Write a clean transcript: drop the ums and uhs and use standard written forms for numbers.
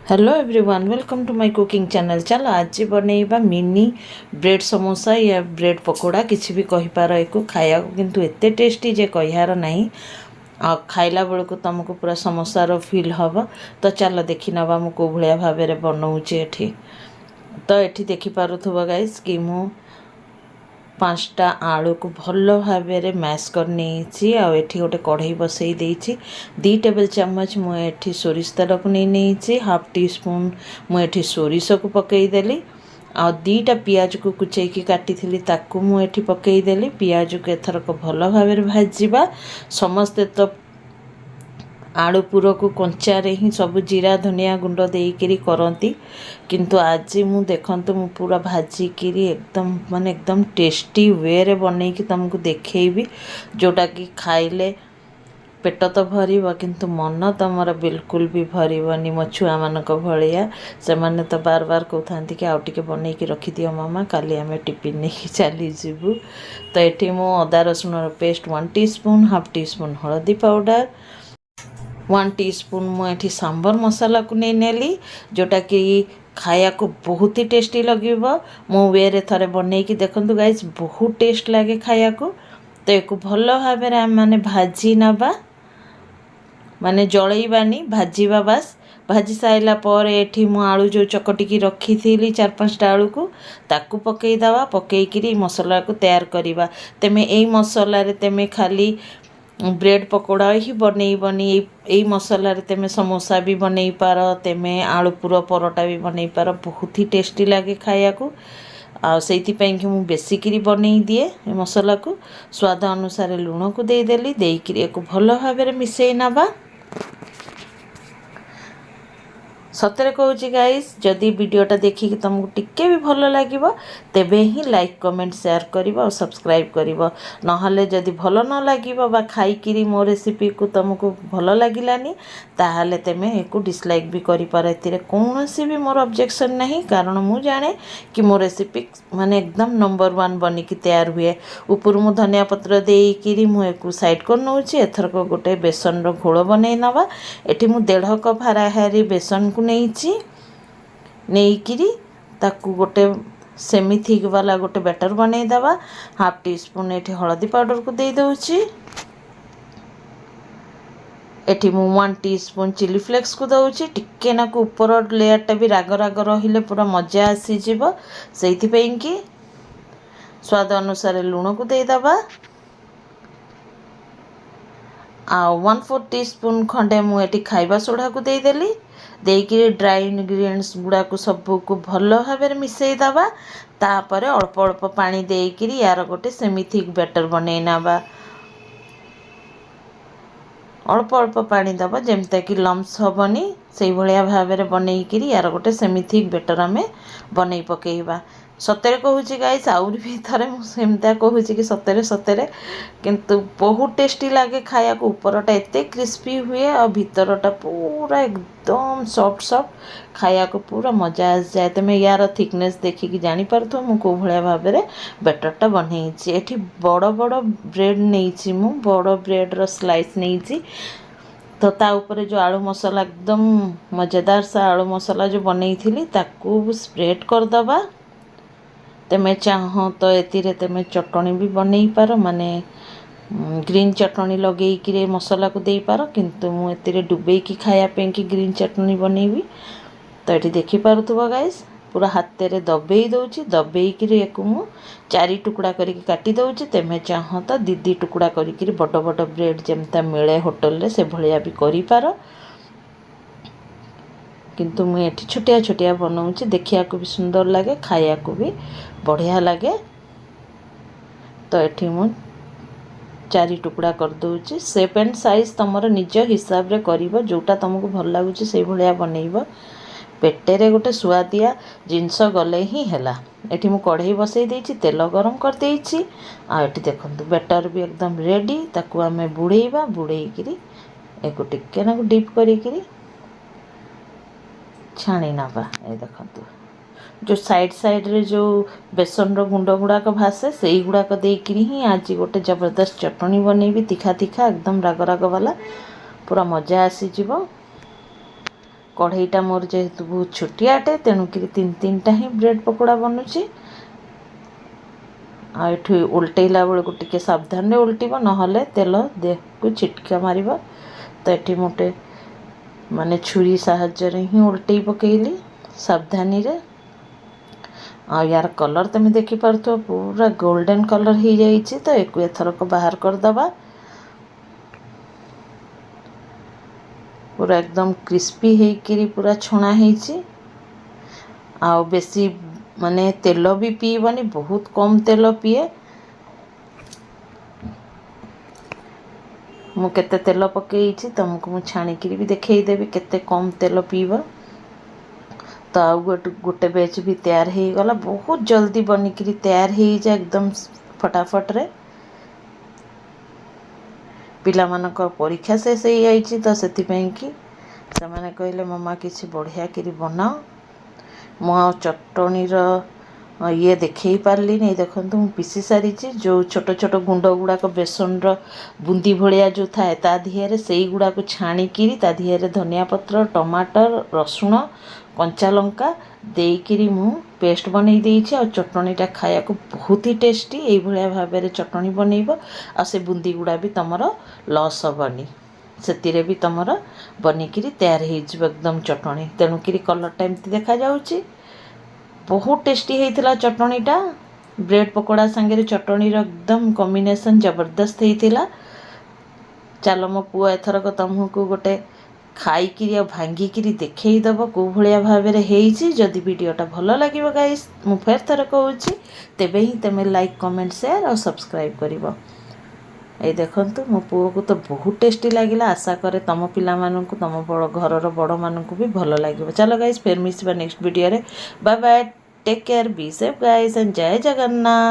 Hello everyone, welcome to my cooking channel. चलो आज बनैबा mini bread samosa या ब्रेड पकोड़ा किसी भी कही पार एको खाया किंतु एते टेस्टी जे कहियार नहीं। आ खाइला बेलू तुमको पूरा समोसार फील हम। तो चलो देखी नवा मु को भाया भाव बनाऊे एठी। तो एठी देखि पारुथबो गाइस कि मु 5टा आलू को भल भाव मैश कर नहीं आठी गोटे कढ़ई बसई देछि 2 टेबल चामच मुझे सोरिष तेल को नहीं हाफ टी स्पून मुझे सोरिष को पकईदेली आ 2टा पियाज को कुचैकी काटी ताकू मुझे पकईदेली। पियाज को एथरक भल भाव भाजवा समस्ते तो आलू पूर को कंचारे ही सब जीरा धनिया गुंड देकरी करती किंतु आज मु देखंतु मु पूरा भाजिकी एकदम माने एकदम टेस्टी वे रे बनै कि तुमको देखेबी जोटा कि खाइले पेट तो भर किंतु मन तुमर बिल्कुल भी भरनी। मो छुआ मान भाया से मैंने तो बार बार कहते कि आउ टे बन रखी दियो मामा काली आम टिफिन नहीं चली जीवु। तो ये मु अदा रसुण paste 1 teaspoon half teaspoon हलदी पाउडर 1 टीस्पून मुझे सांबर मसाला को नहीं नेली जोटा कि खाया को बहुत ही टेस्टी लगे। मो वे रे थरे बन देखु गाइस बहुत टेस्ट लगे खाया को। तो एक भल भाव मैंने भाजी नवा माने जलैबानी भाजीबा बास भाजी साइला पर एठी मु आलू जो चकटिकी रखी थी 4-5टा आलू को ताकू पकईदवा पकईकरी मसला को तैयार करवा। तेमे यही मसला रे तेमे खाली ब्रेड पकोड़ा ही बनईबनी यही मसला रे तेमे समोसा भी बनई पार तेमे आलू पूरा परोटा भी बनई पार बहुत ही टेस्टी लगे खाया को। से मु बेसिकी बनई दिए मसला को स्वाद अनुसार लुण को देदेली देकरी एक भल भाव मिसई नवा। सतरे कहूँ गाइस जदि वीडियोटा देखिक तुमको टिके भी भल लगे तेबे ही लाइक कमेंट शेयर कर और सब्सक्राइब कर ना जदि भल न लगे बा खाई मो रेसिपी को तुमको भल लगिलानी ताहले तेमे एको डिसलाइक भी करिपार कौन सी भी मोर ऑब्जेक्शन नहीं कारण मु जाने कि मो रेसिपी माने एकदम नंबर 1 बनिकी तैयार हुए। ऊपर मु धनिया पत्र देकरी मुझे साइड कर नौची एथरक गोटे बेसन रो घोल बनई नवा। एठी मु 1.5 कप हाराहारी बेसन को नहीं ताकू गोटे सेमी थिक वाला गोटे बैटर बनई दवा। हाफ टी स्पून एठी हलदी पाउडर को दे दउची एठी मु 1 टीस्पून चिली फ्लेक्स को दउची टिके ना को ऊपर लेयर टा भी राग राग रहिले पूरा मजा आसी जीवो सेइथि पई कि स्वाद अनुसार लूण को दे दवा आ 1/4 टीस्पून खंडे मु एठी खाइबा सोडा को दे देली देकी ड्राई इनग्रीडिएंट्स गुड़ा को सब को भल भाव मिसई दवा। तापर अल्प अल्प पानी देकरी यार गोटे सेमी थिक बैटर बनई नवा अल्प अल्प पानी दबा जेमता कि लम्स हबनी से भलिया भाव बनईकरी यार गोटे सेमी थिक बैटर आमे बनई पकेइबा। सतरे कहूँ गाइस आउर भी थरे सेमता कहूँ कि सतरे सतरे किंतु बहुत टेस्टी लगे खाया को। ऊपरटा एते क्रिस्पी हुए और भीतरटा पूरा एकदम सॉफ्ट सॉफ्ट खाया को पूरा मजा आस जाए। तेमे यार थिकनेस देखिकी जानी पारथो मु को भलिया भाव बैटरटा बनईची। एठी बड़ बड़ ब्रेड नहीं मु बड़ ब्रेड रो स्लाइस नहीं तो ता ऊपर जो आलू मसाला एकदम मजेदार सा आलू मसाला जो बनई थी ताकू स्प्रेड कर दबा। तेमे चाह तो एतिरे तेमे चटनी भी बनई पार माने ग्रीन चटनी लगे कि मसला को दे पार किंतु मु एतिरे डुबे की खाया पे कि ग्रीन चटनी बनईबी। तो ये देखि पारुथबो गाइस पूरा हाथ रे दबेई दउची दबेई एक मु 4 टुकड़ा करके काटी दउची। तेमे चाह तो 2 टुकड़ा करके बड़ बड़ ब्रेड जेमता मिले होटल रे से भलिया भी करि पार किंतु मुझे एठी छोटिया छोटिया बनाऊँच देखिया को भी सुंदर लगे खाया को भी बढ़िया लगे। तो ये मु 4 टुकड़ा कर दूची। शेप एंड साइज तुमर निज हिसाब रे करिवो जोटा तुमको भल लागुची से भलिया बनईबो। पेटेरे गोटे सुआदिया जिनस गले ही हैला। एठी मु कढ़ई बसई देछि तेल गरम कर देछि आ एठी देखंतु बैटर भी एकदम रेडी ताकू आमे बुड़ेइबा बुड़ेइकरी एको टिके ना डीप करिकरी छाणी नवा। ए देखंतु जो साइड साइड रे जो बेसन रो गुंड गुड़ाक भासे से गुड़ाक देकरी ही आज गोटे जबरदस्त चटनी बनईबी तीखा तीखा एकदम राग राग वाला पूरा मजा आसी जीवो। कढ़ईटा मोर जेहेतु बहुत छोटियाटे तेणुकरी 3-3टा ही ब्रेड पकोड़ा बनूची। आठु उल्टेला बेलू टिके सावधान उल्टिब नहले तेल देह को छिटका मार। तो ये मोटे माने छुरी साहाय्य ही उल्टे पकेली सावधानी रे। आ यार कलर तुम देखिपार पूरा गोल्डन कलर हो जाइए। तो एक एथरक बाहर करदबा। पूरा एकदम क्रिस्पी होकर पूरा छुणा आ बेसी माने तेल भी पीबनी, बहुत कम तेल पिए। मु केते तेल पकई तुमको मु छाणिकी भी देखईदेवी केते कम तेल पीब। तो आउ गोटे बैच भी तैयार हो गला। बहुत जल्दी बनिकी तैयार हो जाए एकदम फटाफट रे। पिला मानक परीक्षा शेष हो जाइए तो से कहले मम्मा किसी बढ़िया करी बनाओ। मो चटणीर ये देखई पारली नहीं। देखो मु पिसी सारी जो छोट छोट गुंड गुड़ाक बेसन बुंदी भाया जो थाए ता दिहरे से गुड़ा को छाणिकी ता दिहरे धनिया पत्र टमाटर रसुण कंचा लंका देकरी मु पेस्ट बनई देइछि। आ चटणीटा खाया को बहुत ही टेस्टी यही भाया भाव चटणी बनइब। आ से बुंदी गुड़ा भी तमर लॉस हेनी, से भी तमर बनिकी तैयार हो एकदम चटणी। तेणुकरी कलरटा एमती देखा जाउछि। बहुत टेस्टी होता चटणीटा। ब्रेड पकोड़ा सांगे चटणीर एकदम कॉम्बिनेशन जबरदस्त होता। चलो मो पुआ एथरक तुमको गोटे खाईकिरी आ भांगिकी देखईदब कौ भाया भाव में। जदि वीडियोटा भल लगे गाइस मु फेर थर कहूँ तेबे ही तुम लाइक कमेंट शेयर और सब्सक्राइब कर। ये देखंतु मो पुओ को तो बहुत टेस्टी लगिला। आशा करे तम पिला माननकु तम घरर बड़ माननकु भी भल लगे। चलो गाइस फिर मिसबा नेक्स्ट वीडियो रे। Bye bye, take care, be safe guys and जय जगन्नाथ।